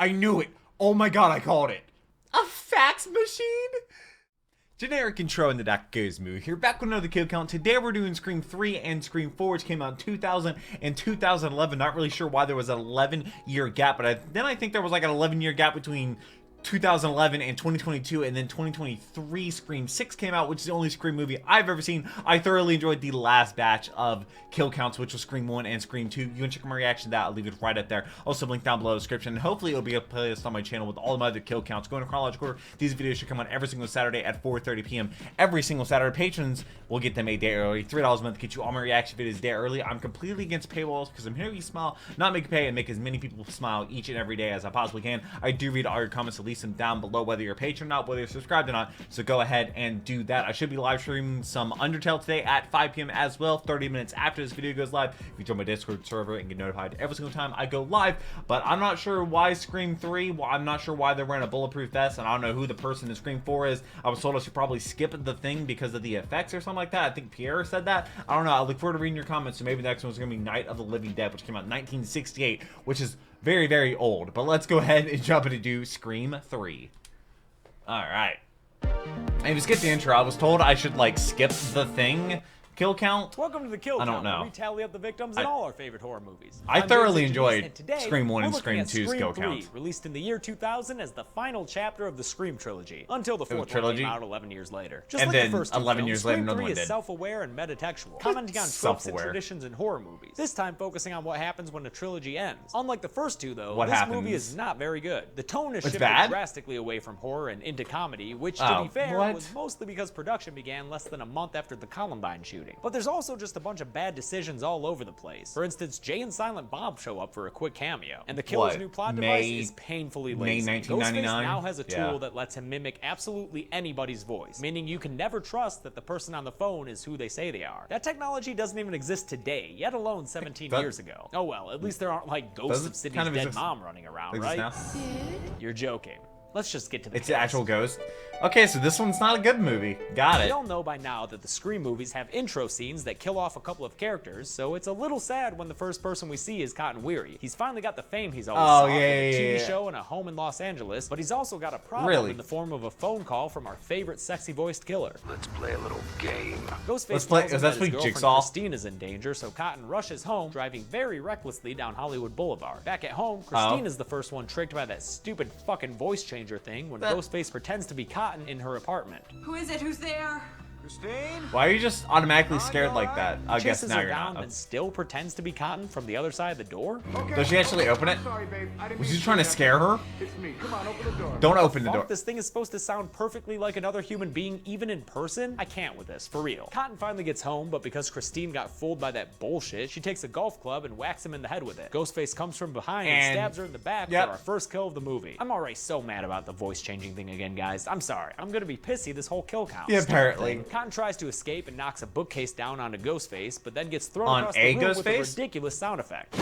I knew it. Oh my god, I called it. A fax machine? Generic intro in the Doc Goes movie here, back with another kill count. Today we're doing Scream 3 and Scream 4, which came out in 2000 and 2011. Not really sure why there was an 11-year gap, but then I think there was like an 11-year gap between 2011 and 2022, and then 2023 Scream 6 came out, which is the only Scream movie I've ever seen. I thoroughly enjoyed the last batch of kill counts, which was Scream 1 and Scream 2. You can check my reaction to that. I'll leave it right up there. Also, link down below in the description. And hopefully, it'll be a playlist on my channel with all of my other kill counts. Going in chronological order, these videos should come on every single Saturday at 4:30 p.m. every single Saturday. Patrons will get them a day early. $3 a month to get you all my reaction videos a day early. I'm completely against paywalls because I'm here to smile, not make you pay, and make as many people smile each and every day as I possibly can. I do read all your comments, so leave them down below, whether you're a patron or not, whether you're subscribed or not. So go ahead and do that. I should be live streaming some Undertale today at 5 p.m. as well, 30 minutes after this video goes live. If you join my Discord server and get notified every single time I go live. But I'm not sure why Scream 3, I'm not sure why they're wearing a bulletproof vest, and I don't know who the person in Scream 4 is. I was told I should probably skip the thing because of the effects or something like that. I think Pierre said that. I don't know. I look forward to reading your comments. So maybe the next one's going to be Night of the Living Dead, which came out in 1968, which is very, very old. But let's go ahead and jump into do Scream 3. Alright. And to skip the intro, I was told I should, like, skip the thing. Kill count? Welcome to the Kill Count. I don't know. We tally up the victims in all our favorite horror movies. I thoroughly enjoyed today, Scream 1 and we're looking Scream at 2's kill Scream 3, counts. released in the year 2000 as the final chapter of the Scream trilogy, until the fourth one came out 11 years later. Just And like then the first two 11 films, years later, Scream another 3 one is did. self-aware and metatextual, commenting on tropes and Self-aware. traditions in horror movies. This time focusing on what happens when a trilogy ends. Unlike the first two, though, What this happens? movie is not very good. The tone is It's shifted bad? drastically away from horror and into comedy, which, to Oh, be fair, what? was mostly because production began less than a month after the Columbine shooting. But there's also just a bunch of bad decisions all over the place. For instance, Jay and Silent Bob show up for a quick cameo, and the killer's What? new plot May- device is painfully May lazy. 1999? Ghostface now has a tool Yeah. that lets him mimic absolutely anybody's voice, meaning you can never trust that the person on the phone is who they say they are. That technology doesn't even exist today, yet alone 17 years ago. Oh well, at least there aren't like ghosts Does it of Sydney's kind of dead exist- mom running around, exist right? now? You're joking. Let's just get to the It's an case. actual ghost. Okay, so this one's not a good movie. Got We it. all know by now that the Scream movies have intro scenes that kill off a couple of characters, so it's a little sad when the first person we see is Cotton Weary. He's finally got the fame he's always sought with a TV show and a home in Los Angeles, but he's also got a problem in the form of a phone call from our favorite sexy-voiced killer. Let's play a little game. Ghostface Let's play- tells him is that that his sweet girlfriend Jigsaw? Christine is in danger, so Cotton rushes home, driving very recklessly down Hollywood Boulevard. Back at home, Christine is the first one tricked by that stupid fucking voice changer thing when Ghostface pretends to be Cotton in her apartment. Who is it? Who's there? Christine? Why are you just automatically scared like that? I guess Chases now her you're down not. and still pretends to be Cotton from the other side of the door. Does she actually open it? Sorry, babe. I didn't Was mean she trying to scare her? It's me. Come on, open the door. Don't open the door. Fuck, this thing is supposed to sound perfectly like another human being, even in person? I can't with this, for real. Cotton finally gets home, but because Christine got fooled by that bullshit, she takes a golf club and whacks him in the head with it. Ghostface comes from behind and stabs her in the back for our first kill of the movie. I'm already so mad about the voice changing thing again, guys. I'm sorry. I'm gonna be pissy this whole kill count. Yeah, apparently. Cotton tries to escape and knocks a bookcase down onto Ghostface, but then gets thrown On across a the room with a Ghostface? ridiculous sound effect.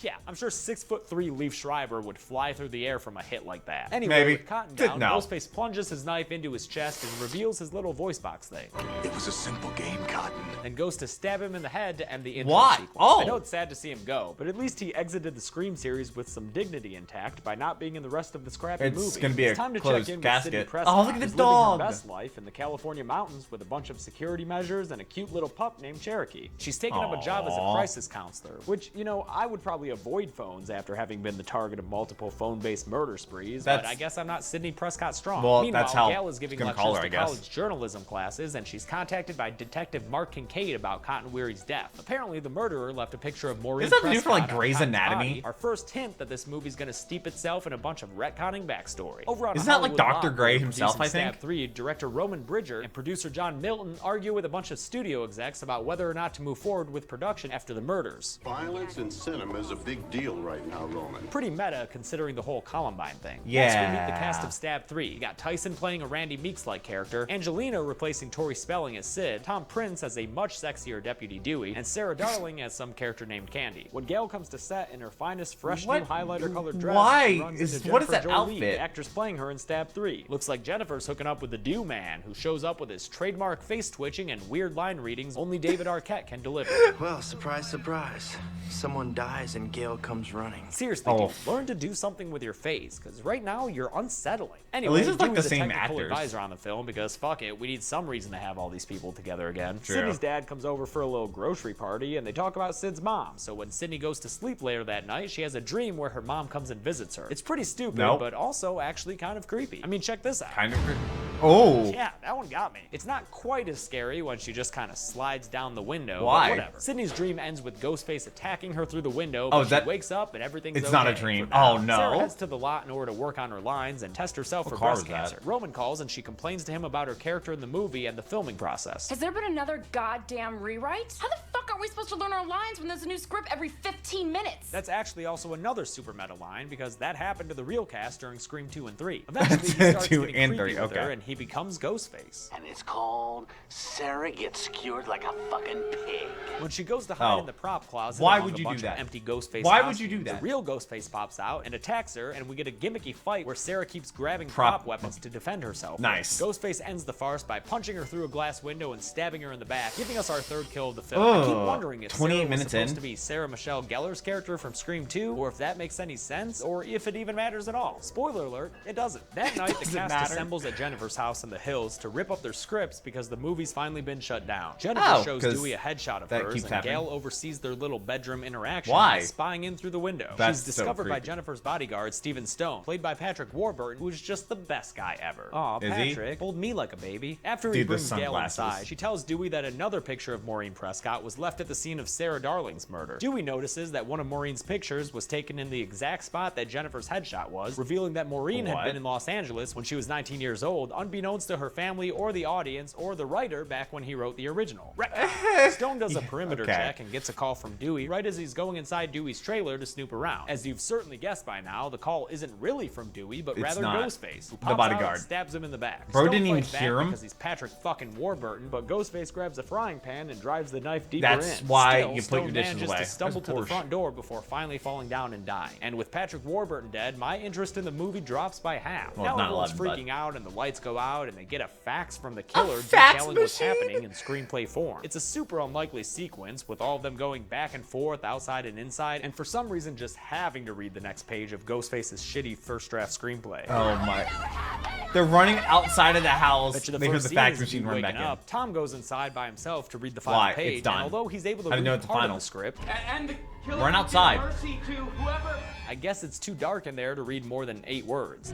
Yeah, I'm sure 6'3" Leaf Schreiber would fly through the air from a hit like that. Anyway, Maybe. with Cotton down, No. Ghostface plunges his knife into his chest and reveals his little voice box thing. It was a simple game, Cotton. And goes to stab him in the head to end the intro Why? sequence. Oh. I know it's sad to see him go, but at least he exited the Scream series with some dignity intact by not being in the rest of this crappy It's movie. gonna be a It's time to closed check in with casket. Sidney Prescott, Oh, look at the who's living her dog. best life in the California mountains with a bunch of security measures and a cute little pup named Cherokee. She's taken up a job as a Aw. crisis counselor, which, you know, I would probably avoid phones after having been the target of multiple phone-based murder sprees, but That's- I guess I'm not Sidney Prescott strong. Well, Meanwhile, that's how Gal is giving it's gonna lectures call her, I to guess. college journalism classes, and she's contacted by Detective Mark Kincaid about Cotton Weary's death. Apparently, the murderer left a picture of Maureen Does that have to do for, like, Prescott on Grey's Cotton's Anatomy? body. Our first hint that this movie's gonna steep itself in a bunch of retconning backstory. Over on Isn't that like Hollywood Dr. Live, Grey where himself, producing I think? Stab 3, director Roman Bridger and producer John Milton argue with a bunch of studio execs about whether or not to move forward with production after the murders. Violence in cinema is a big deal right now, Roman. Pretty meta considering the whole Columbine thing. Yeah. Next, we meet the cast of Stab 3. You got Tyson playing a Randy Meeks-like character, Angelina replacing Tori Spelling as Sid, Tom Prince as a much sexier Deputy Dewey, and Sarah Darling as some character named Candy. When Gail comes to set in her finest fresh new What? highlighter-colored dress, Why? she runs into What is Jennifer that Jolie, outfit? the actress playing her in Stab 3. Looks like Jennifer's hooking up with the Dew Man, who shows up with his trademark face twitching and weird line readings only David Arquette can deliver. Well, surprise, surprise. Someone dies and when Gail comes running. Seriously, Oh. dude, learn to do something with your face, because right now you're unsettling. Anyway, least it's like Dewey's the a same technical actors. advisor on the film because fuck it, we need some reason to have all these people together again. True. Sydney's dad comes over for a little grocery party and they talk about Sid's mom. So when Sydney goes to sleep later that night, she has a dream where her mom comes and visits her. It's pretty stupid, Nope. but also actually kind of creepy. I mean, check this out. Kind of. Oh. Yeah, that one got me. It's not quite as scary when she just kind of slides down the window. Why? But whatever. Sydney's dream ends with Ghostface attacking her through the window. Oh, But is that- she wakes up and everything's It's not a okay dream. for now. Oh, no. Sarah heads to the lot in order to work on her lines and test herself for car breast was that? cancer. Roman calls and she complains to him about her character in the movie and the filming process. Has there been another goddamn rewrite? How the fuck are we supposed to learn our lines when there's a new script every 15 minutes? That's actually also another super meta line because that happened to the real cast during Scream 2 and 3. Eventually, he starts 2 getting and creepy 3, with her okay. and he becomes Ghostface. And it's called Sarah Gets Skewered Like a Fucking Pig. When she goes to hide Oh. in the prop closet Why among would a you do bunch that? of empty Ghostface Why would you do costumes, that? the real Ghostface pops out and attacks her, and we get a gimmicky fight where Sarah keeps grabbing Prop- prop weapons to defend herself. Nice. Ghostface ends the farce by punching her through a glass window and stabbing her in the back, giving us our third kill of the film. I keep Ugh. wondering if 28 Sarah was minutes supposed in. to be Sarah Michelle Gellar's character from Scream 2, or if that makes any sense, or if it even matters at all. Spoiler alert, it doesn't. That night, the doesn't cast matter. assembles at Jennifer's house in the hills to rip up their scripts because the movie's finally been shut down. Jennifer Oh, shows 'cause Dewey a headshot of that hers, keeps and happening. Gail oversees their little bedroom interaction Why? by spying in through the window. That's She's so discovered by creepy. Jennifer's bodyguard, Stephen Stone, played by Patrick Warburton, who's just the best guy ever. Aw, Is he? Patrick, hold me like a baby. After he Dude, the brings Gail sunglasses. inside, she tells Dewey that another picture of Maureen Prescott was left at the scene of Sarah Darling's murder. Dewey notices that one of Maureen's pictures was taken in the exact spot that Jennifer's headshot was, revealing that Maureen had What? been in Los Angeles when she was 19 years old, unbeknownst to her family or the audience or the writer back when he wrote the original. Stone does a perimeter Okay. check and gets a call from Dewey right as he's going inside Dewey's trailer to snoop around. As you've certainly guessed by now, the call isn't really from Dewey, but It's rather not. Ghostface, who The pops bodyguard. out and stabs him in the back. Bro Stone didn't even fights back hear him? because he's Patrick fucking Warburton, but Ghostface grabs a frying pan and drives the knife deeper That's in. why Still, you put Stone your dishes manages away. to stumble That's to the Porsche. front door before finally falling down and dying. And with Patrick Warburton dead, my interest in the movie drops by half. Well, now not everyone's 11, but- freaking out and the lights go out and they get a fax from the killer fax detailing what's machine? happening in screenplay form. It's a super unlikely sequence with all of them going back and forth outside and inside, and for some reason just having to read the next page of Ghostface's shitty first draft screenplay. Oh my. They're running outside of the house. Bet you the They hear first the scene fax is machine you run back waking in. up. Tom goes inside by himself to read the final Why? It's page, and done. although he's able to I didn't know read it's the part of final. the script, And the killer Run will outside. give mercy to whoever. I guess it's too dark in there to read more than 8 words.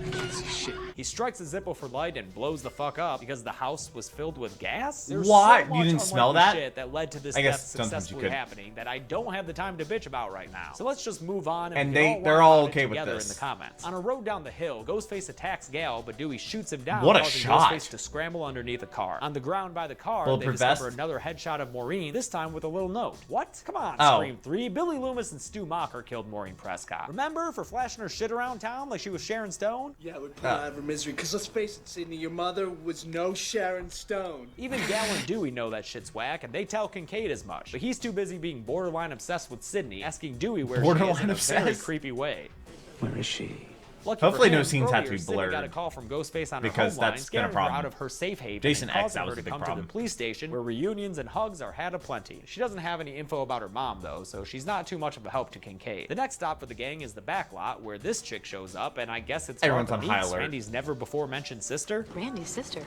He strikes a Zippo for light and blows the fuck up because the house was filled with gas? There's What? so You much didn't smell unlikely that? shit that led to this I guess death sometimes you successfully could. happening that I don't have the time to bitch about right now. So let's just move on and, And we can they're whine all about it okay with together this. in the comments. On a road down the hill, Ghostface attacks Gal, but Dewey shoots him down, What a causing shot. Ghostface to scramble underneath a car. On the ground by the car, they Bulletproof discover vest? another headshot of Maureen, this time with a little note. What? Come on, Oh. Scream 3. Billy Loomis and Stu Macher killed Maureen Prescott. Remember for flashing her shit around town like she was Sharon Stone? Yeah, we put her out of her misery. Because let's face it, Sydney, your mother was no Sharon Stone. Even Gal and Dewey know that shit's whack, and they tell Kincaid as much. But he's too busy being borderline obsessed with Sydney, asking Dewey where she is Borderline in a very obsessed? creepy way. Where is she? Lucky Hopefully for no him, scenes had to earlier, be Sydney got a blurred. call from Ghostface on her Because home line, that's been a scaring her problem. out of her safe haven Jason and X, causing that was her a to big come problem. to the police station where reunions and hugs are had aplenty. She doesn't have any info about her mom though, so she's not too much of a help to Kincaid. The next stop for the gang is the back lot where this chick shows up, and I guess it's Everyone's Martha on high Meeks, alert. Randy's never before mentioned sister. Randy's sister.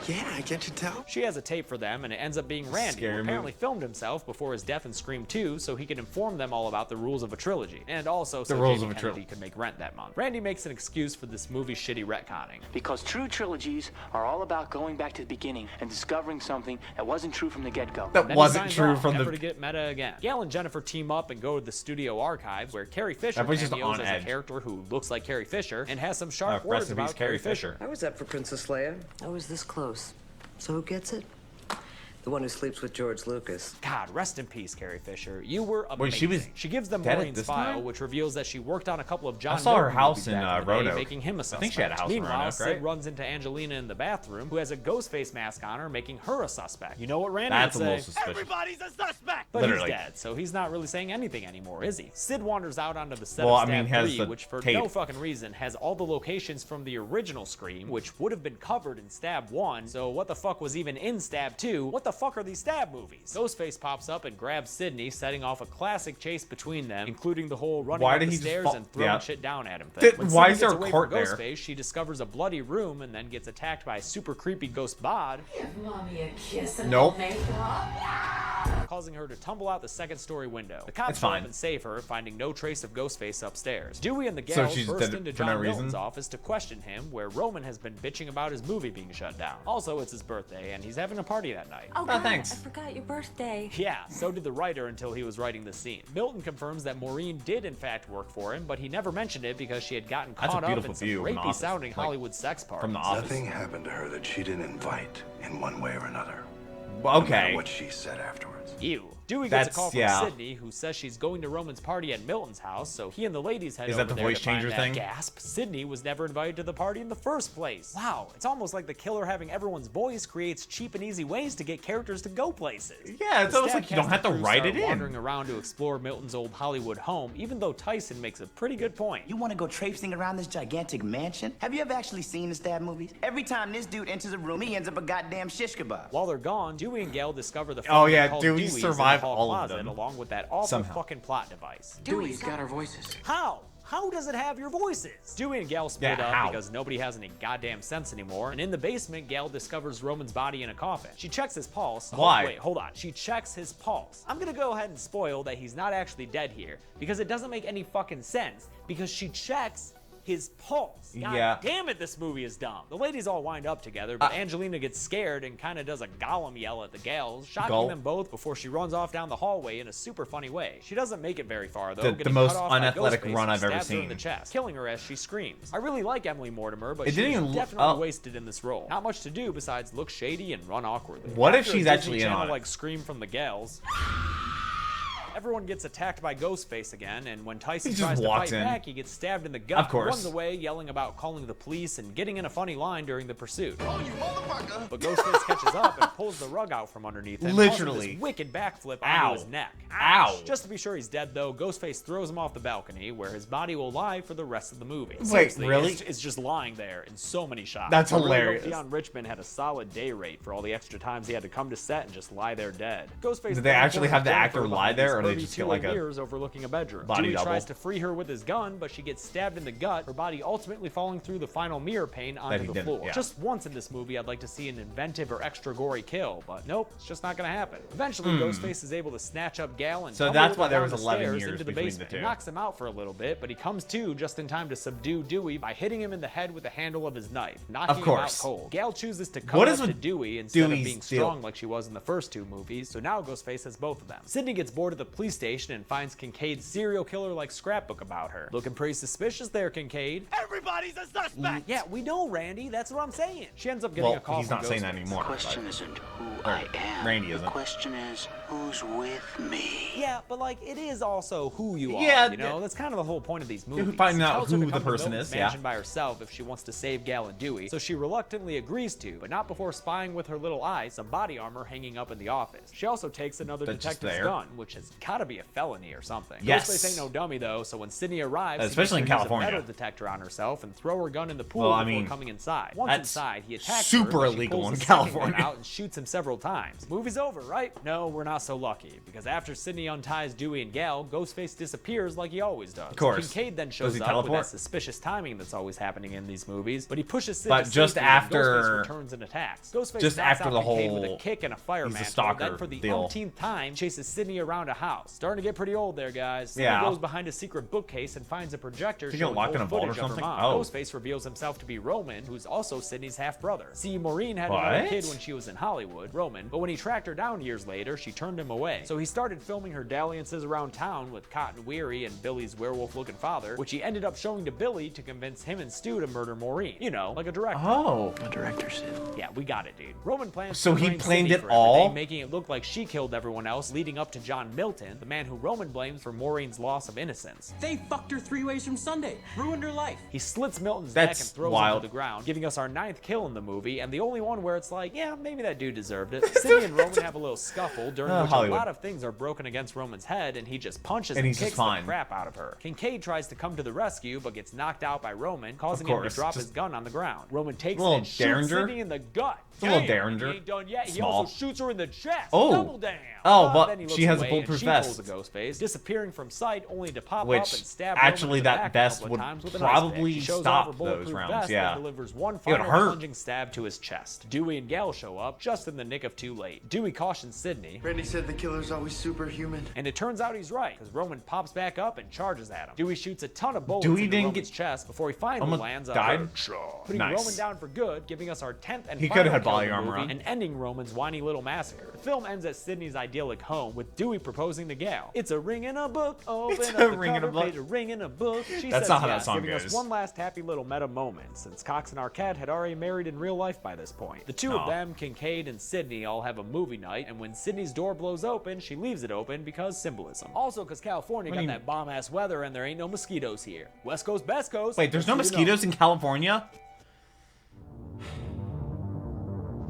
Yeah, I can't you tell? She has a tape for them, and it ends up being Randy, Scary who apparently movie. filmed himself before his death in Scream 2 so he could inform them all about the rules of a trilogy, and also so rules Jamie of a Kennedy trilogy. could make rent that month. Randy makes an excuse for this movie's shitty retconning. Because true trilogies are all about going back to the beginning and discovering something that wasn't true from the get-go. That Then he wasn't signs true off, from never the. to get meta again. Gail and Jennifer team up and go to the studio archives where Carrie Fisher Everybody's just cameos on as edge. a character who looks like Carrie Fisher and has some sharp Rest words in peace, about Carrie Fisher. I was up for Princess Leia. I was this close. So who gets it? The one who sleeps with George Lucas. God, rest in peace, Carrie Fisher. You were amazing. Wait, she was She gives them dead at Maureen's this file, time? which reveals that she worked on a couple of John saw her Milton house movies in, back the day, Roanoke. making him a I suspect. think she had a house in Meanwhile, Roanoke, Sid right? runs into Angelina in the bathroom, who has a Ghostface mask on her, making her a suspect. You know what Randy That's a would little say? suspicious. Everybody's a suspect! But Literally. he's dead, so he's not really saying anything anymore, is he? Sid wanders out onto the set Well, of I mean, Stab he has 3, the which for tape. no fucking reason has all the locations from the original Scream, which would have been covered in Stab 1, so what the fuck was even in Stab 2? What the fuck are these stab movies? Ghostface pops up and grabs Sydney, setting off a classic chase between them, including the whole running up the stairs and throwing shit down at him thing. When why Sydney is there gets a away cart from there? Ghostface, she discovers a bloody room and then gets attacked by a super creepy ghost bod. Give Mommy a kiss and Nope. make up. Causing her to tumble out the second-story window. The cops It's show up fine. and save her, finding no trace of Ghostface upstairs. Dewey and the So gals she's burst dead into for no John reason? Milton's office to question him, where Roman has been bitching about his movie being shut down. Also, it's his birthday, and he's having a party that night. Oh, God, thanks. I forgot your birthday. Yeah, so did the writer until he was writing the scene. Milton confirms that Maureen did in fact work for him, but he never mentioned it because she had gotten That's a caught up beautiful in some view of an office, rapey-sounding like, Hollywood sex parties. from the office. Nothing happened to her that she didn't invite in one way or another. Well, No matter okay. what she said afterwards. Ew. Dewey gets a That's- call from yeah. Sydney, who says she's going to Roman's party at Milton's house, so he and the ladies head Is over that the there voice to find changer that thing? Gasp. Sydney was never invited to the party in the first place. Wow, it's almost like the killer having everyone's voice creates cheap and easy ways to get characters to go places. Yeah, it's The almost stab like you don't cast have to and crew write start it in. wandering around to explore Milton's old Hollywood home, even though Tyson makes a pretty good point. You want to go traipsing around this gigantic mansion? Have you ever actually seen the stab movies? Every time this dude enters a room, he ends up a goddamn shish kebab. While they're gone, Dewey and Gale discover the Oh, phone yeah, called Dewey Dewey's in the survived hall all of closet, them. along with that awful Somehow. fucking plot device. Dewey's got our voices. How? How does it have your voices? Dewey and Gal split Yeah, up how? because nobody has any goddamn sense anymore, and in the basement, Gal discovers Roman's body in a coffin. She checks his pulse. Why? Wait, hold on. She checks his pulse. I'm gonna go ahead and spoil that he's not actually dead here, because it doesn't make any fucking sense, because she checks his pulse. God Yeah. damn it, this movie is dumb. The ladies all wind up together, but Angelina gets scared and kind of does a Gollum yell at the gals, shocking Gulp. them both before she runs off down the hallway in a super funny way. She doesn't make it very far, though, The getting most cut off by unathletic Ghostface, run who I've ever stabs her in the seen. chest, killing her as she screams. I really like Emily Mortimer, but It didn't she's even look- definitely oh. wasted in this role. Not much to do besides look shady and run awkwardly. What if After a she's Disney actually in Channel, on it? like Scream from the Gals, everyone gets attacked by Ghostface again, and when Tyson He just tries to walks fight in. back, he gets stabbed in the gut. Of course. He runs away, yelling about calling the police and getting in a funny line during the pursuit. But Ghostface catches up and pulls the rug out from underneath him, causing Literally. this wicked backflip Ow. onto his neck. Ow. Just to be sure he's dead, though, Ghostface throws him off the balcony, where his body will lie for the rest of the movie. Wait, Seriously, really? It's just lying there in so many shots. That's I really hope hilarious. Dion Richmond had a solid day rate for all the extra times he had to come to set and just lie there dead. Ghostface Did they actually have the actor Jennifer lie behind there, these or they just get, like, a mirrors overlooking a bedroom. body Dewey double? tries to free her with his gun, but she gets stabbed in the gut, her body ultimately falling through the final mirror pane That onto he the didn't, floor. yeah. Just once in this movie, I'd like to see an inventive or extra gory kill, but nope, it's just not gonna happen. Eventually, Ghostface is able to snatch up Gal and So tumble that's with why her there down was the 11 stairs years into the between the basement. two. It knocks him out for a little bit, but he comes to just in time to subdue Dewey by hitting him in the head with the handle of his knife, knocking him out course. cold. Gal chooses to What come is up to with Dewey instead of Dewey's being deal? strong like she was in the first two movies, so now Ghostface has both of them. Sydney gets bored at the police station and finds Kincaid's serial killer-like scrapbook about her. Looking pretty suspicious there, Kincaid. Everybody's a suspect! Yeah, we know, Randy. That's what I'm saying. She ends up getting a Well, call he's from not saying Ghostface. that anymore. The question but- isn't who or I am. Randy The isn't. question is who's with me. Yeah, but like it is also who you are. Yeah, you know that's kind of the whole point of these movies. finding out Tells her to who come the to person Milton's is, yeah. mansion by herself if she wants to save Gal and Dewey. So she reluctantly agrees to, but not before spying with her little eye some body armor hanging up in the office. She also takes another That's just detective's there. gun, which has gotta be a felony or something. Yes. Ghostface ain't no dummy though, so when Sydney arrives, Especially he in makes her use California. a metal detector on herself and throw her gun in the pool Well, I before mean, coming inside. Once that's inside, he attacks super her, but she illegal pulls in the second gun California. out and shoots him several times. Movie's over, right? No, we're not so lucky, because after Sydney unties Dewey and Gal, Ghostface disappears like he always does. Of course. Kincaid then Does shows he up with teleport? that suspicious timing that's always happening in these movies, but he pushes Sid But to just safety and after- Ghostface returns and attacks. Ghostface just knocks after out the Kincaid with whole- a kick and a fire he's a mantle, stalker then for the deal. umpteenth time chases Sydney around a house. Starting to get pretty old there, guys. Sydney Yeah. goes behind a secret bookcase and finds a projector Did he get showing locked in old a vault or footage of her something? mom. Oh. Ghostface reveals himself to be Roman, who's also Sydney's half-brother. See, Maureen had another What? kid when she was in Hollywood, Roman, but when he tracked her down years later, she turned him away. So he started filming her dalliances around town with Cotton Weary and Billy's werewolf-looking father, which he ended up showing to Billy to convince him and Stu to murder Maureen. You know, like a director. Oh. A director said. Yeah, we got it, dude. Roman plans So to he blame planned Sydney it for all? everything, making it look like she killed everyone else, leading up to John Milton Hamilton, the man who Roman blames for Maureen's loss of innocence. They fucked her 3 ways from Sunday. Ruined her life. He slits Milton's neck and That's throws him wild. to the ground, giving us our 9th kill in the movie, and the only one where it's like, yeah, maybe that dude deserved it. Sidney and Roman have a little scuffle, during which Hollywood. a lot of things are broken against Roman's head, and he just punches And and he's just kicks the fine. crap out of her. Kincaid tries to come to the rescue, but gets knocked out by Roman, causing him to course, drop just his gun on the ground. Roman takes a it little and shoots Derringer. Sidney in the gut. It's a little Damn, Derringer. He ain't done yet. He Small. also shoots her in the chest. Oh. Double down. Oh, but then he she looks has a away bulletproof and she vest. pulls a ghost face, disappearing from sight only to pop up Which, and stab actually, Roman in the that back a vest couple of would times with a nice probably pick. She shows stop off her those bulletproof rounds, vest yeah. and delivers one It would final hurt. plunging stab to his chest. Dewey and Gal show up just in the nick of too late. Dewey cautions Sidney, Randy said the killer's always superhuman. and it turns out he's right, because Roman pops back up and charges at him. Dewey shoots a ton of bullets Dewey into didn't Roman's get- chest before he finally almost lands a died? headshot, putting Nice. Roman down for good, giving us our 10th and He final coulda had kill of body the armor movie, on. and ending Roman's whiny little massacre. The film ends at Sidney's idyllic home, with Dewey proposing to Gal. It's a ring in a book, open It's up a the ring in a cover book. page, a ring in a book. She That's says not how that yes, song giving goes. us one last happy little meta moment, since Cox and Arquette had already married in real life by this point. The two Aw. of them, Kincaid and Sidney, all have a movie night, and when Sidney's door blows open, she leaves it open because symbolism. Also, because California What got do you- that bomb-ass weather and there ain't no mosquitoes here. West Coast, best coast. Wait, there's no just so you know. mosquitoes in California?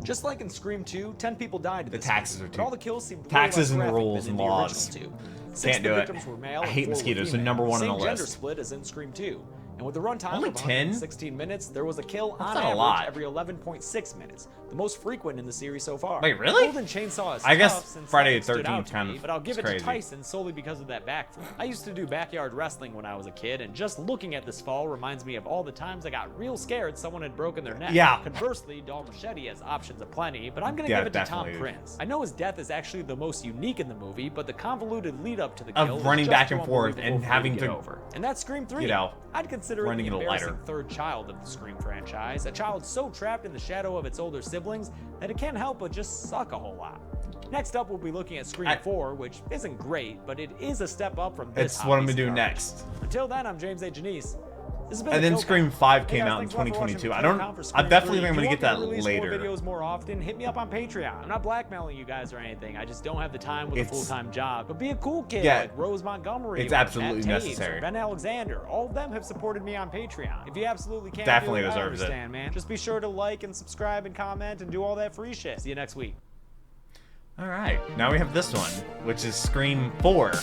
Just like in Scream 2, 10 people died in The this taxes movie, are but all too- the kills seemed way taxes less and graphic rules than and in the laws. original 2. Six Can't of the do it. victims were male I and hate 4 were mosquitoes, so female. number one on Same the gender list. split as in Scream 2. And with a runtime Only of 10? 116 minutes, there was a kill That's on not a average lot. every 11.6 minutes, the most frequent in the series so far. Wait, really? Golden Chainsaw is I guess tough since Friday that the stood out 13th to kind me, of but I'll give is it crazy. to Tyson solely because of that backflip. I used to do backyard wrestling when I was a kid, and just looking at this fall reminds me of all the times I got real scared someone had broken their neck. Yeah. Conversely, Dal Machete has options aplenty, but I'm gonna Yeah, give it to Tom definitely. Prince. I know his death is actually the most unique in the movie, but the convoluted lead up to the Of kill is running just back too and forth and unbelievable for me having get to, over. And that's Scream 3. you know, I'd consider it running the it a embarrassing lighter. third child of the Scream franchise, a child so trapped in the shadow of its older siblings that it can't help but just suck a whole lot. Next up, we'll be looking at Scream 4, which isn't great, but it is a step up from this. It's what I'm hot gonna piece do of garbage. next. Until then, I'm James A. Janice. This has been And the then Kill Scream Count. 5 Hey came guys, out in thanks a lot for watching 2022. the I Kill don't. Count for I Scream definitely 3. think I'm gonna If get you want that me to release more later. videos more often, hit me up on Patreon. I'm not blackmailing you guys or anything. I just don't have the time with a It's- full-time job. But be a cool kid Yeah. like Rose Montgomery. It's or absolutely Matt Taves necessary. Or Ben Alexander. All of them have supported me on Patreon. If you absolutely can't Definitely do it, I deserves it. understand, man. Just be sure to like and subscribe and comment and do all that free shit. See you next week. All right, now we have this one, which is Scream 4,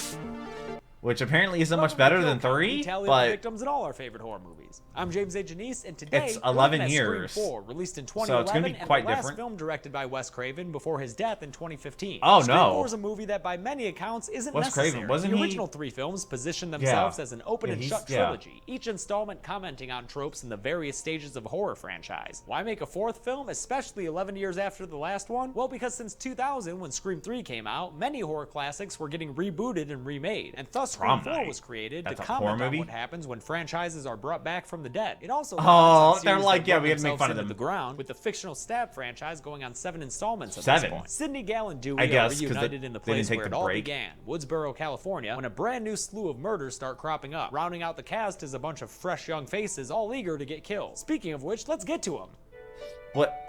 which apparently isn't much better than 3, We tally the but victims in all our favorite horror movies. I'm James A. Janice, and today It's we're 11 looking at years. Scream 4, released in So it's 2011, gonna be and quite the last different. film directed by Wes Craven before his death in 2015. Oh, Scream no. 4 is a movie that, by many accounts, isn't Wes necessary. Craven, wasn't the he- original 3 films position themselves as an open and he's- shut trilogy, each installment commenting on tropes in the various stages of a horror franchise. Why make a 4th film, especially 11 years after the last one? Well, because since 2000, when Scream 3 came out, many horror classics were getting rebooted and remade, and thus Scream Prom 4 Night. was created That's to a horror comment on movie? what happens when franchises are brought back from the dead. It also they're like, yeah, we had to make fun of the them. ground, with the fictional Stab franchise going on 7 installments at 7? this point. Sidney, Gal, and Dewey I guess, are 'cause they- reunited in the they didn't place take where it the all break. began, Woodsboro, California, when a brand new slew of murders start cropping up. Rounding out the cast is a bunch of fresh young faces, all eager to get killed. Speaking of which, let's get to them. what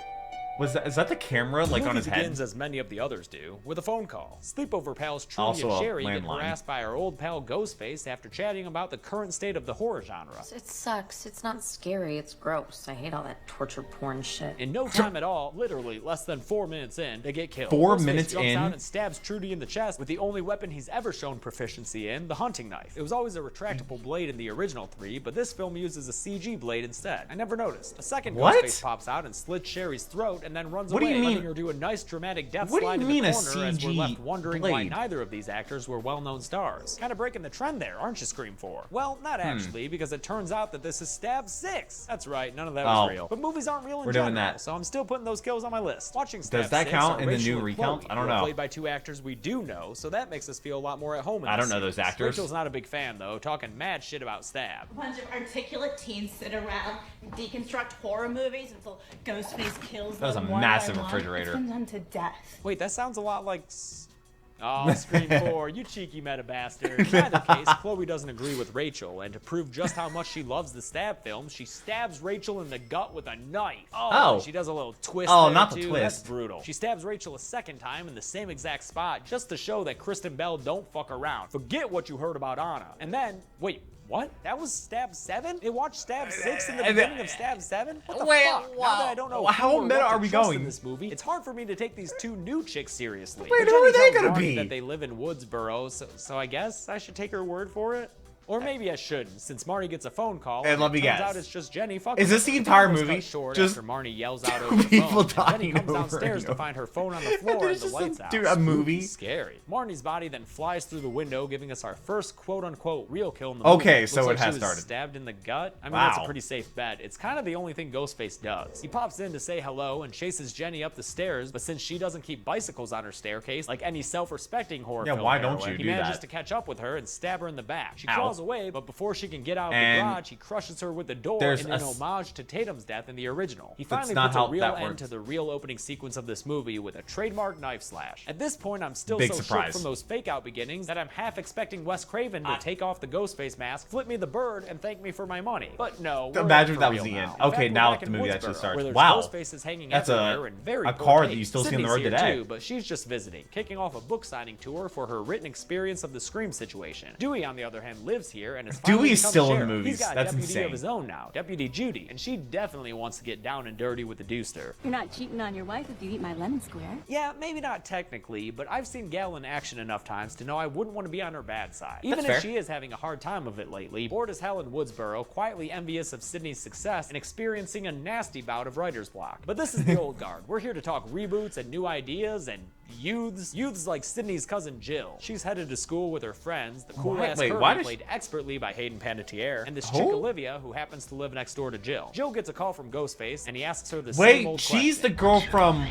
was that? Is that the camera like The on movie his head? begins, as many of the others do, with a phone call. Sleepover pals Trudy Also and a Sherry get landline. harassed by our old pal Ghostface after chatting about the current state of the horror genre. It sucks. It's not scary. It's gross. I hate all that torture porn shit. In no time at all, literally less than 4 minutes in, they get killed. 4 Ghostface minutes jumps in? out and stabs Trudy in the chest with the only weapon he's ever shown proficiency in, the hunting knife. It was always a retractable blade in the original 3, but this film uses a CG blade instead. I never noticed. A second What? Ghostface pops out and slits Sherry's throat and then runs What do away, you mean- letting her do a nice dramatic death What do you slide in mean the a corner as we're CG left wondering why blade? neither of these actors were well-known stars. Kind of breaking the trend there, aren't you, Scream 4? Well, not actually, because it turns out that this is Stab 6. That's right, none of that was Oh. real. But movies aren't real in We're general, doing that. so I'm still putting those kills on my list. Watching Stab Does that 6 count are in the Rachel new and recount? Chloe, I don't who are know. played by 2 actors we do know, so that makes us feel a lot more at home in I this don't know those series. actors. Rachel's not a big fan, though, talking mad shit about Stab. A bunch of articulate teens sit around and deconstruct horror movies until Ghostface kills That was them a one massive by one. refrigerator. It's been done to death. Wait, that sounds a lot like Oh, Scream 4, you cheeky meta bastard. In either case, Chloe doesn't agree with Rachel, and to prove just how much she loves the stab film, she stabs Rachel in the gut with a knife. Oh, and she does a little twist there not the too. twist. That's brutal. She stabs Rachel a second time in the same exact spot, just to show that Kristen Bell don't fuck around. Forget what you heard about Anna. And then, wait, what? That was Stab 7? They watched Stab 6 in the beginning of Stab 7? What the fuck? Now that I don't know how meta are we going in this movie, it's hard for me to take these two new chicks seriously. Wait, But who are Jenny they tells gonna Marty be? that they live in Woodsboro, so I guess I should take her word for it? Or maybe I shouldn't, since Marty gets a phone call And let it me turns guess. out it's just Jenny fucking. Is this the The entire film was movie? cut short Just after Marty yells out over the people phone. Jenny dying comes over downstairs and to over. find her phone on the floor and the just lights out. dude, a movie? Scary. Marty's body then flies through the window, giving us our first quote-unquote real kill in the movie. Okay, Looks so like it she has was started. stabbed in the gut. I mean, that's a Wow. pretty safe bet. It's kind of the only thing Ghostface does. He pops in to say hello and chases Jenny up the stairs, but since she doesn't keep bicycles on her staircase like any self-respecting horror film why don't heroine, you he do manages that? to catch up with her and stab her in the back. She Ow. crawls away, but before she can get out of the And garage, he crushes her with the door there's in an a s- homage to Tatum's death in the original. He That's finally not puts a how real that end works. to the real opening sequence of this movie with a trademark knife slash. At this point, I'm still Big so surprise. shook from those fake out beginnings that I'm half expecting Wes Craven to take off the Ghostface mask, flip me the bird, and thank me for my money. But no, we're Imagine in if that for was real the end. now. In Okay, fact, now we're back the in movie actually Woodsboro, starts. where there's Wow. Ghostfaces hanging That's everywhere and very a poor card that taste. you still see on the Sydney's road here today. too, but she's just visiting, kicking off a book signing tour for her written experience of the Scream situation. Dewey, on the other hand, lives here and is finally Dewey's become still in the sheriff. movies. He's got a That's deputy insane. of his own now, Deputy Judy, and she definitely wants to get down and dirty with the Deuster. You're not cheating on your wife if you eat my lemon square. Yeah, maybe not technically, but I've seen Gal in action enough times to know I wouldn't want to be on her bad side. Even fair. if she is having a hard time of it lately, bored as hell in Woodsboro, quietly envious of Sydney's success and experiencing a nasty bout of writer's block. But this is the old guard. We're here to talk reboots and new ideas and youths like Sydney's cousin Jill. She's headed to school with her friends, the cool ass wait, Herbie, why does played expertly by Hayden Panettiere, and this Who? chick Olivia, who happens to live next door to Jill. Jill gets a call from Ghostface, and he asks her the same Wait, old she's the question. girl from.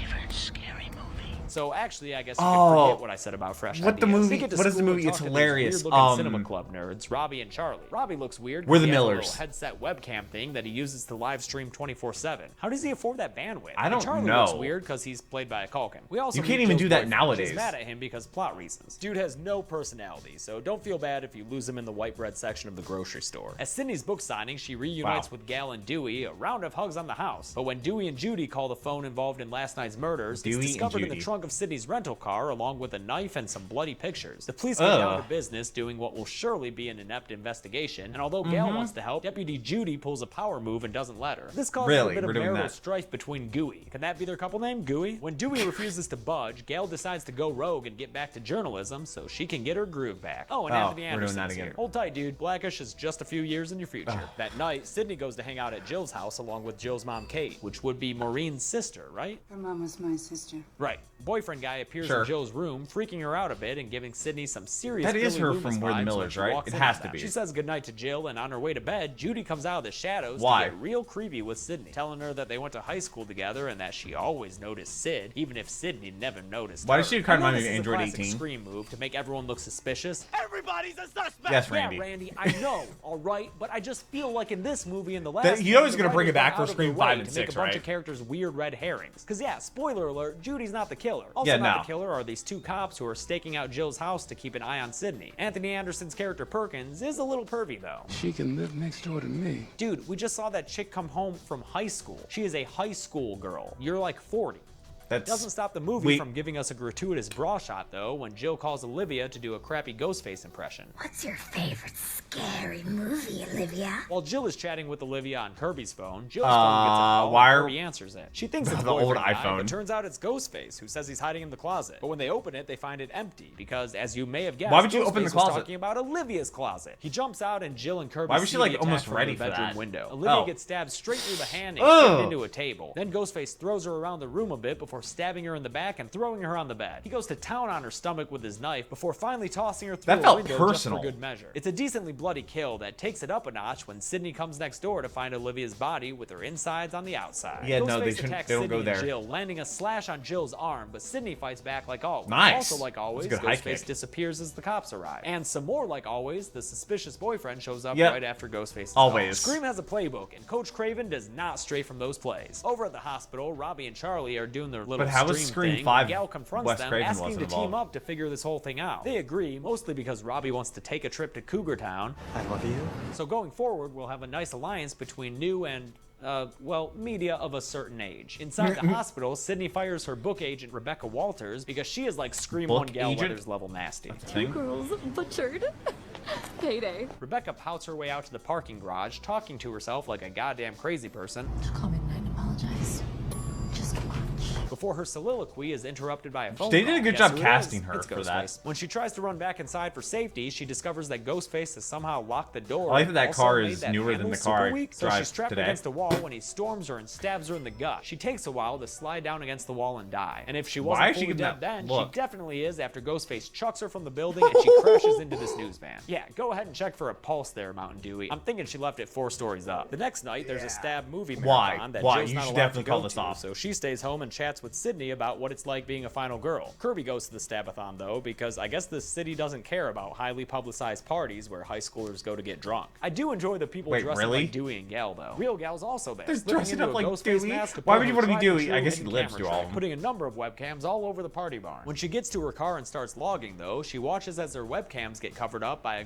So actually, I guess you Oh. can forget what I said about Fresh What the Ideas. movie- They get to what is the school and movie? It's talk to these hilarious. weird-looking cinema club nerds, Robbie and Charlie. Robbie looks weird. We're 'cause the he has a Millers. little headset webcam thing that he uses to live stream 24/7. How does he afford that bandwidth? I don't and Charlie know. looks weird because he's played by a Culkin. We also You meet can't even Jill's do that boyfriend. nowadays. She's mad at him because plot reasons. Dude has no personality, so don't feel bad if you lose him in the white bread section of the grocery store. At Sydney's book signing, she reunites with Gal and Dewey, a round of hugs on the house. But when Dewey and Judy call the phone involved in last night's murders, Dewey it's and discovered in the Judy. trunk of Sydney's rental car along with a knife and some bloody pictures. The police get down to business, doing what will surely be an inept investigation, and although Gal wants to help, Deputy Judy pulls a power move and doesn't let her. This causes Really? a bit We're of doing marital that. strife between Gooey. Can that be their couple name, Gooey? When Dewey refuses to budge, Gal decides to go rogue and get back to journalism so she can get her groove back. Oh, and Oh, Anthony we're doing Anderson's that again. here. Hold tight, dude. Blackish is just a few years in your future. That night, Sydney goes to hang out at Jill's house along with Jill's mom, Kate, which would be Maureen's sister, right? Her mom was my sister. Right. Boyfriend guy appears Sure. in Jill's room, freaking her out a bit and giving Sydney some serious That is Billy her Loomis from We're the vibes Millers, when she right? walks It in has on to them. be. She says goodnight to Jill, and on her way to bed, Judy comes out of the shadows Why? to get real creepy with Sydney, telling her that they went to high school together and that she always noticed Sid, even if Sydney never noticed Why her. does she kind of I know remind me this of is a Android classic 18? Scream move to make everyone look suspicious. Everybody's a suspect! Yes, Randy. Yeah, Randy, I know, all right, but I just feel like in this movie and the last That- you movie, know he's the gonna bring it writers back went for out of their Scream 5 way and to make 6, a bunch right? of characters weird red herrings. Because yeah, spoiler alert, Judy's not the killer. Also Yeah, not no. the killer are these two cops who are staking out Jill's house to keep an eye on Sydney. Anthony Anderson's character Perkins is a little pervy though. She can live next door to me. Dude, we just saw that chick come home from high school. She is a high school girl. You're like 40. That's Doesn't stop the movie from giving us a gratuitous bra shot, though, when Jill calls Olivia to do a crappy Ghostface impression. What's your favorite scary movie, Olivia? While Jill is chatting with Olivia on Kirby's phone, Jill's phone gets a call why and are- Kirby answers it. She thinks it's The old boyfriend guy, iPhone. but turns out it's Ghostface, who says he's hiding in the closet. But when they open it, they find it empty, because as you may have guessed, Why would you open the Ghostface was closet? talking about Olivia's closet. He jumps out and Jill and Kirby Why was she, see like, the attack almost from ready the for bedroom that? window. Olivia Oh. gets stabbed straight through the hand and Ugh. kicked into a table. Then Ghostface throws her around the room a bit before stabbing her in the back and throwing her on the bed. He goes to town on her stomach with his knife before finally tossing her through That a felt window personal. just for good measure. It's a decently bloody kill that takes it up a notch when Sydney comes next door to find Olivia's body with her insides on the outside. Yeah, no, they Ghostface shouldn't- attacks they don't Sydney go there. and Jill, landing a slash on Jill's arm, but Sydney fights back like always. Nice. Also, like always, That's a good high Ghostface kick. disappears as the cops arrive. And some more like always, the suspicious boyfriend shows up Yep. right after Ghostface is Always. gone. Scream has a playbook, and Coach Craven does not stray from those plays. Over at the hospital, Robbie and Charlie are doing their little But how was stream Scream thing, 5 Gal confronts Wes them, Craven asking wasn't to team involved? up to figure this whole thing out. They agree, mostly because Robbie wants to take a trip to Cougar Town. I love you. So going forward, we'll have a nice alliance between new and well, media of a certain age. Inside the hospital, Sydney fires her book agent, Rebecca Walters, because she is like Scream Book 1 Gal agent? Weathers level nasty. Thing? Girls butchered. Payday. Rebecca pouts her way out to the parking garage, talking to herself like a goddamn crazy person. Call me tonight and apologize. Just watch. Before her soliloquy is interrupted by a phone They did call. a good Guess job who it casting is? her It's for Ghostface. that. When she tries to run back inside for safety, she discovers that Ghostface has somehow locked the door. I like that that also car made is that newer than handle the car super I weak, so drive she's trapped today. against a wall when he storms her and stabs her in the gut. She takes a while to slide down against the wall and die. And if she wasn't Why is she fully giving dead that then, look? she definitely is after Ghostface chucks her from the building and she crashes into this news van. Yeah, go ahead and check for a pulse there, Mountain Dewey. I'm thinking she left it 4 stories up. The next night, there's a stab movie marathon that Why? Jill's You not should allowed definitely to call go this to, off. so she stays home and chats with Sydney about what it's like being a final girl. Kirby goes to the Stabathon though, because I guess the city doesn't care about highly publicized parties where high schoolers go to get drunk. I do enjoy the people Wait, dressing really? like Dewey and Gal though. Real Gal's also there. They're slipping dressing into up a like Ghostface Dewey? mask to Why pull would you her want to be tried and Dewey? true I guess he hidden lives camera through all of trick, them. putting a number of webcams all over the party barn. When she gets to her car and starts logging though, she watches as her webcams get covered up by a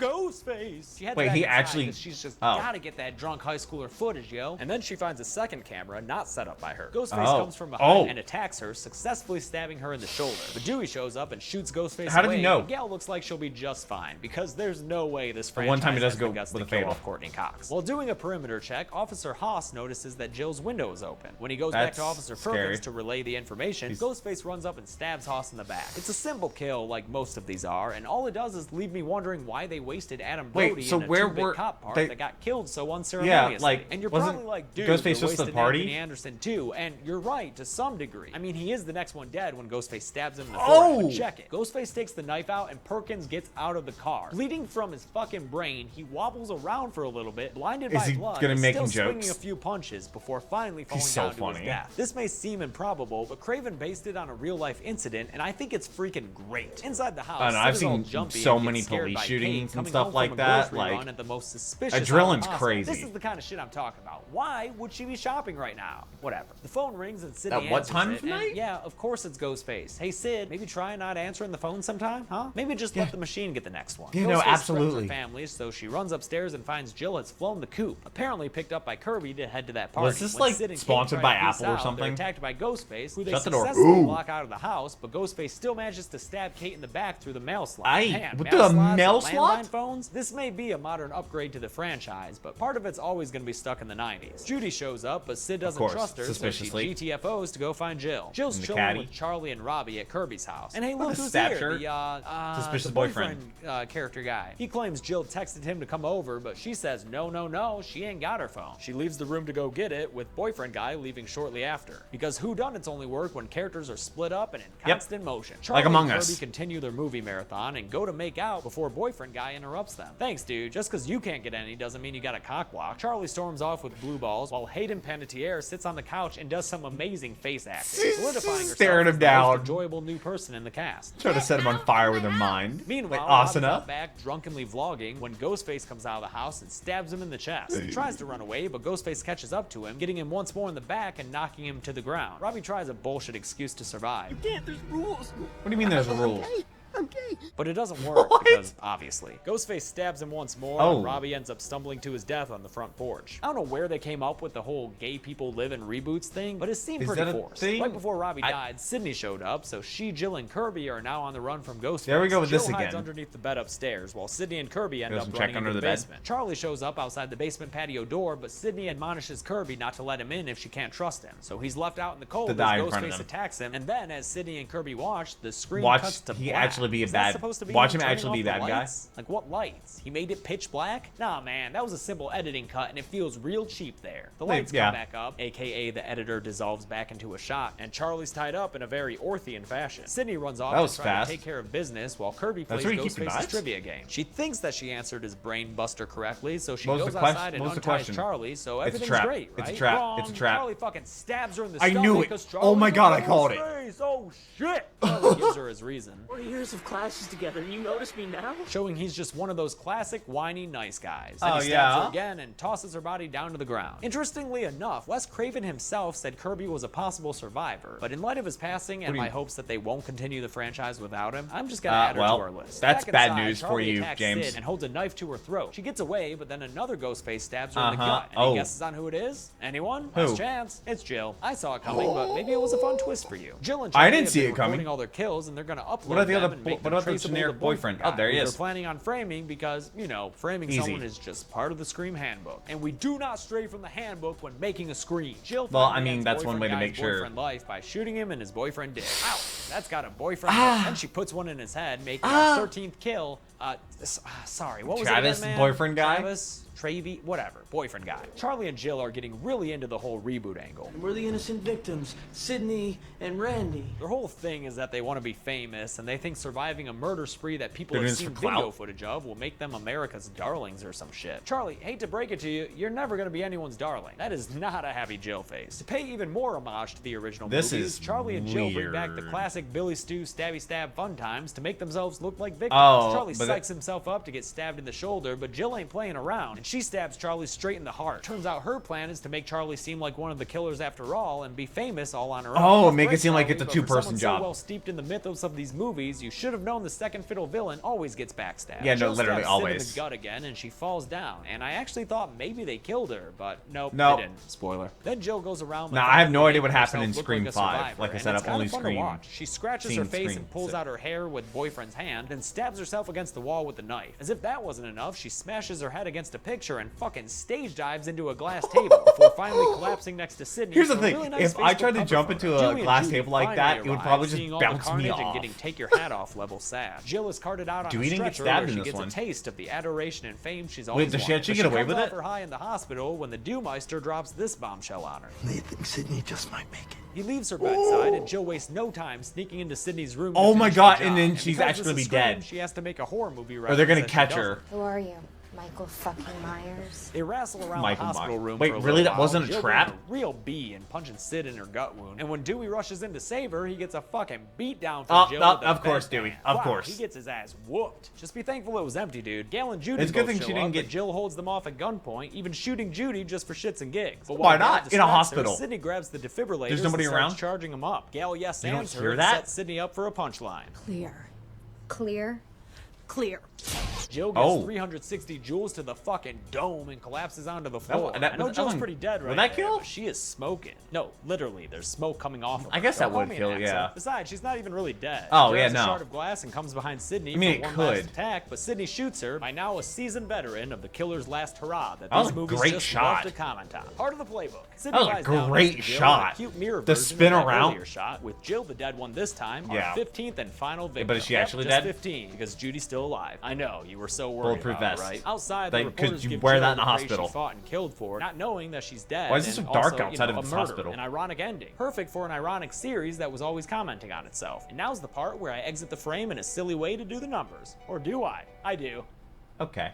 Ghostface. She heads Wait, back he inside actually- 'cause she's just oh. gotta get that drunk high schooler footage, yo. And then she finds a second camera not set up by her. Ghostface Oh. comes from behind Oh. and attacks her, successfully stabbing her in the shoulder. But Dewey shows up and shoots Ghostface How did away. he know? And Gal looks like she'll be just fine because there's no way this The franchise one time he does has the go guts with to a kill fatal. off Courtney Cox. While doing a perimeter check, Officer Haas notices that Jill's window is open. When he goes back That's to Officer scary. Perkins to relay the information, Ghostface runs up and stabs Haas in the back. It's a simple kill like most of these are, and all it does is leave me wondering why they wasted Adam Brody Wait, so in a where two-bit were cop part they- that got killed so unceremoniously. like, and you're wasn't probably like, dude, Ghostface they just the wasted party? Anthony Anderson too, and you're right to some degree. I mean, he is the next one dead when Ghostface stabs him in the Oh! forehead. But check it. Ghostface takes the knife out and Perkins gets out of the car. Bleeding from his fucking brain, he wobbles around for a little bit, blinded Is by he blood, gonna and make still him swinging jokes? a few punches before finally falling He's so down to his funny. death. This may seem improbable, but Craven based it on a real-life incident, and I think it's freaking great. Inside the house, I don't know, Sid I've is all seen jumpy so and many gets scared police by Kate shootings and coming stuff home like from a that, grocery like, run at the most suspicious adrenaline's hour possible. crazy. This is the kind of shit I'm talking about. Why would she be shopping right now? Whatever. The phone rings and Sydney At what answers time it, of and night? yeah, of course it's Ghostface. Hey Sid, maybe try not answering the phone sometime, huh? Maybe just let the machine get the next one. Yeah, no, Ghostface threatens absolutely. her family, so she runs upstairs and finds Jill has flown the coop, apparently picked up by Kirby to head to that party. Was this, When like, Sid and Kate sponsored try by to peace Apple or out, something? They're attacked by Ghostface, who they Shut the door. successfully Ooh. lock out of the house, but Ghostface still manages to stab Kate in the back through the mail slot. Aye, Man, with mail the slots mail and slot? landline phones? This may be a modern upgrade to the franchise, but part of it's always going to be stuck in the 90s. Judy shows up, but Sid doesn't course, trust her, so she suspiciously. GTFOs to go find Jill. Jill's In the chilling caddy. with Charlie and Robbie at Kirby's house. And hey, look a who's stab here, shirt. the Suspicious the boyfriend. character guy. He claims Jill texted him to come over, but she says no, no, no, she ain't got her phone. She leaves the room to go get it, with boyfriend guy leaving shortly after. Because whodunits only work when characters are split up and in constant motion. Charlie Among and Us. Kirby continue their movie marathon and go to make out before boyfriend guy interrupts them. Thanks, dude. Just because you can't get any doesn't mean you got a cock block. Charlie storms off with blue balls while Hayden Panettiere sits on the couch and does some amazing face acting, solidifying herself Staring as him the most down. enjoyable new person in the cast. Trying to set him on fire with her mind. Meanwhile, Like Robbie's Asuna. out back drunkenly vlogging when Ghostface comes out of the house and stabs him in the chest. He tries to run away, but Ghostface catches up to him, getting him once more in the back and knocking him to the ground. Robbie tries a bullshit excuse to survive. Can't, there's rules. What do you mean there's rules? I'm gay. But it doesn't work because, obviously. Ghostface stabs him once more, Oh. and Robbie ends up stumbling to his death on the front porch. I don't know where they came up with the whole gay people live in reboots thing, but it seemed Is pretty that a forced. thing? Right before Robbie died, Sydney showed up, so she, Jill, and Kirby are now on the run from Ghostface. There we go with Jill this hides again. underneath the bed upstairs, while Sydney and Kirby end Doesn't up check running under into the the bed. basement. Charlie shows up outside the basement patio door, but Sydney admonishes Kirby not to let him in if she can't trust him. So he's left out in the cold To as die in front of Ghostface them. attacks him, and then as Sydney and Kirby watch, the screen Watch cuts to he black. actually be a Was that bad- supposed to be watch him turning actually be off a the bad guy? lights? Like what lights? He made it pitch black? Nah, man, that was a simple editing cut, and it feels real cheap there. The lights yeah. come back up, aka the editor dissolves back into a shot, and Charlie's tied up in a very Orthian fashion. Sydney runs off That was to try fast. to take care of business, while Kirby plays where you keep your Ghostface's knives? trivia game. She thinks that she answered his brain buster correctly, so she What was goes the quest- outside and what was the unties question? Charlie, so It's a everything's trap. great, It's a right? trap. Wrong. It's a trap. Charlie fucking stabs her in the I stomach knew it. because Oh my Charlie's God, a I called it. Ghostface. Oh shit! Charlie gives her his reason. 40 years of classes together, and you notice me now? Showing he's just one of those classic whiny nice guys. Oh, Then he stabs yeah? her again and tosses her body down to the ground. Interestingly enough, Wes Craven himself said Kirby was a possible survivor, but in light of his passing and my hopes that they won't continue the franchise without him, I'm just gonna add her to our list. That's Back bad inside, news for Charlie you, attacks James. Sid and holds a knife to her throat. She gets away, but then another ghost face stabs her in the gut. Any Oh. guesses on who it is? Anyone? Who? Last chance. It's Jill. I saw it coming, but maybe it was a fun twist for you. Jill and I Charlie didn't have see been it coming. recording all their kills, and they're gonna upload What are the them other? and make What them about the traceable to generic boyfriend? Oh, there he who is. They're planning on framing because, you know, framing Easy. someone is just part of the Scream handbook. And we do not stray from the handbook when making a Scream. Jill Well, finally I mean, ends that's one way to boyfriend make guy's sure. boyfriend life by shooting him in his boyfriend dick. Ow! That's got a boyfriend. And she puts one in his head, making a 13th kill. Sorry, what was Travis, it again, man? boyfriend guy? Travis, Travy, whatever, boyfriend guy. Charlie and Jill are getting really into the whole reboot angle. And we're the innocent victims, Sydney and Randy. Their whole thing is that they want to be famous, and they think surviving a murder spree that people They're have doing seen this for video clout. footage of will make them America's darlings or some shit. Charlie, hate to break it to you, you're never going to be anyone's darling. That is not a happy Jill face. To pay even more homage to the original This movies, is Charlie and Jill bring back the weird. classic Billy Stu stabby stab fun times to make themselves look like victims. Oh, Charlie but psychs himself up to get stabbed in the shoulder, but Jill ain't playing around, and she stabs Charlie straight in the heart. Turns out her plan is to make Charlie seem like one of the killers after all and be famous all on her own. Oh, Tough make it break, seem like Charlie, it's a but for two-person someone job. So well steeped in the mythos of these movies, you should have known the second fiddle villain always gets backstabbed. Yeah, no, Jill literally stabs Sid always. in the gut again, and she falls down. And I actually thought maybe they killed her, but nope, Nope. they didn't. Spoiler. Then Jill goes around. Now, I have no idea what making happened in herself look Scream like a 5. survivor, Like I and said, it's I've only kinda fun to Scream- watch. She scratches seen her face Scream and pulls 6. out her hair with boyfriend's hand, then stabs herself against the wall with the knife. As if that wasn't enough, she smashes her head against a picture and fucking stage dives into a glass table before finally collapsing next to Sydney. Here's the for a thing, really nice if I tried to Facebook jump cover into photo. a Julie and glass Judy table like finally that, it would arrive, probably just seeing all the bounce me carnage and off. getting take your hat off level sad. Jill is carted out on Do a we didn't get stretcher stabbed where in she this gets one? a taste of the adoration and fame she's Wait, always does she wanted. actually But get away comes with off it? her high in the hospital when the Dewmeister drops this bombshell on her. They think Sydney just might make it. He leaves her bedside, and Jill wastes no time sneaking into Sydney's room. Oh to my finish God, the and job. then she's because actually this is be dead. Scream, she has to make a horror movie. Or they're gonna reference that she catch doesn't. her. Who are you? Michael fucking Myers? They wrestle around Michael the hospital Myers. room Wait, for a really? little That while, wasn't a Jill trap? being a real bee and punching Sid in her gut wound. And when Dewey rushes in to save her, he gets a fucking beat down from Jill. with a of course, bedpan. Dewey. Of Wow, course. He gets his ass whooped. Just be thankful it was empty, dude. Gail and Judy It's a good both thing show she didn't up, get- but Jill holds them off at gunpoint, even shooting Judy just for shits and gigs. But Why while Gail not? In a distracts her, hospital. Sydney grabs the defibrillator. There's nobody and starts around? charging him up. Gail yes You don't ands her hear and that? sets Sydney up for a punchline. Clear. Clear? Clear. Jill gets Oh. 360 joules to the fucking dome and collapses onto the floor. that- I know that Jill's one- pretty dead will right that there, kill? but she is smoking. No, literally, there's smoke coming off of her. I guess Don't that call would me an kill, asshole. yeah. Besides, she's not even really dead. Oh, She yeah, grabs no. a shard of glass and comes behind Sydney I mean, for it one last could. attack, but Sydney shoots her by now a seasoned veteran of the killer's last hurrah that That was these a movies great just shot. love to comment on. Part of the playbook. Sydney That was a lies down great next to Jill shot. in a cute mirror The version spin of that around. earlier shot with Jill the dead one this time, Yeah. our 15th and final victim. but is she Yep, actually just dead? 15 because Judy's still alive. I know you were so worried Bulletproof about it, vest. right? Outside, Like, the 'cause reporters you give wear Jill that in the the praise hospital. She fought and killed for, not knowing that she's dead. Why is this and so dark also, outside of a this murder, hospital? An ironic ending, perfect for an ironic series that was always commenting on itself. And now's the part where I exit the frame in a silly way to do the numbers, or do I? I do. Okay.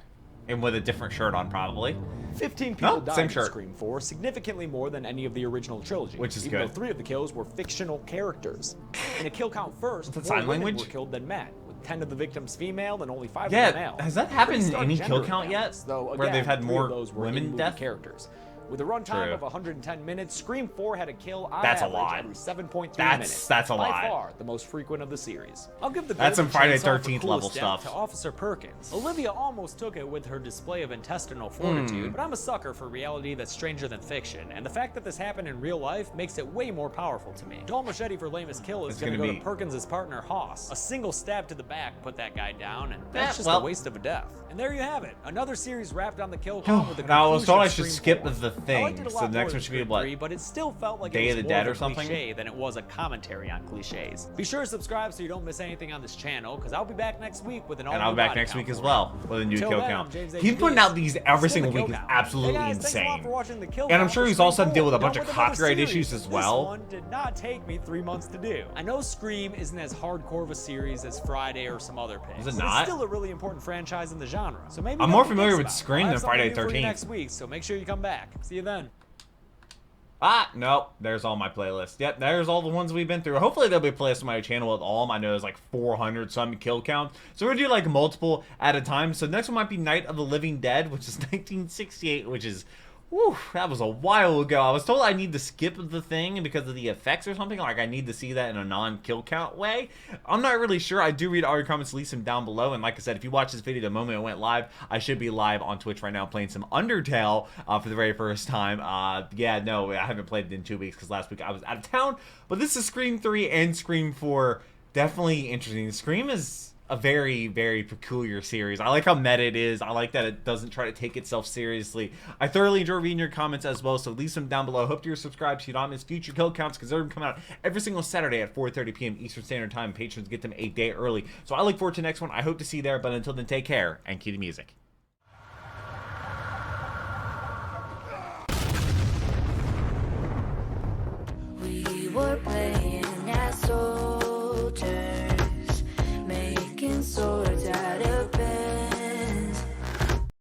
And with a different shirt on, probably. 15 people Oh, died same in shirt. Scream 4, significantly more than any of the original trilogy. Which is even good. though 3 of the kills were fictional characters. In a kill count first, What's that, more sign women language? were killed than men, with 10 of the victims female and only 5 Yeah, of them male. has that Pretty happened in stark any gender kill count yet? imbalance, though, Where they've again, had 3 more of those were women in-movie death? characters. With a runtime True. of 110 minutes, Scream 4 had a kill on That's a average lot. every 7.3 That's- minutes. that's a by lot. far the most frequent of the series. I'll give the That's some Golden Friday Chainsaw for 13th coolest level death stuff. to Officer Perkins. Olivia almost took it with her display of intestinal fortitude, but I'm a sucker for reality that's stranger than fiction, and the fact that this happened in real life makes it way more powerful to me. Dull Machete for lamest kill is It's gonna gonna go be- to Perkins' partner Hoss. A single stab to the back put that guy down, and that's just well- a waste of a death. And there you have it, another series wrapped on the kill count with the Now, I was conclusion told I of should Scream skip 4. the I liked thing, it a so lot the more next than one should be Scream what? 3, but it still felt like Day it of was the more Dead of or a something? cliche than it was a commentary on cliches. Be sure to subscribe so you don't miss anything on this channel, because I'll be back next week with an all-new And I'll be back body next count week as for well you. with a new Till kill then, count. I'm James He's H. putting out these every Spin the single week kill is count. absolutely Hey guys, thanks a lot insane. for watching the kill And I'm count sure for he's Scream also had to deal with a 4. bunch Done of with another copyright series. issues as This well. one did not take me 3 months to do. I know Scream isn't as hardcore of a series as Friday or some other picks. Is it but not? It's still a really important franchise in the genre. So maybe I'm don't more be familiar dicks with about it. Scream I'll than have something Friday new for you 13th. next week, so make sure you come back. See you then. Ah, nope. There's all my playlists. Yep, there's all the ones we've been through. Hopefully there'll be a playlist on my channel with all. I know there's like 400 some kill count. So we're gonna do like multiple at a time. So next one might be Night of the Living Dead, which is 1968, which is... Whew, that was a while ago. I was told I need to skip the thing because of the effects or something. Like, I need to see that in a non-kill count way. I'm not really sure. I do read all your comments. Leave them down below. And like I said, if you watch this video the moment it went live, I should be live on Twitch right now playing some Undertale for the very first time. Yeah, no, I haven't played it in 2 weeks because last week I was out of town. But this is Scream 3 and Scream 4. Definitely interesting. Scream is a very, very peculiar series. I like how meta it is. I like that it doesn't try to take itself seriously. I thoroughly enjoy reading your comments as well, so leave some down below. Hope you're subscribed so you don't miss future kill counts, because they're going to come out every single Saturday at 4:30 p.m. Eastern Standard Time. Patrons get them a day early. So I look forward to the next one. I hope to see you there, but until then, take care and cue the music.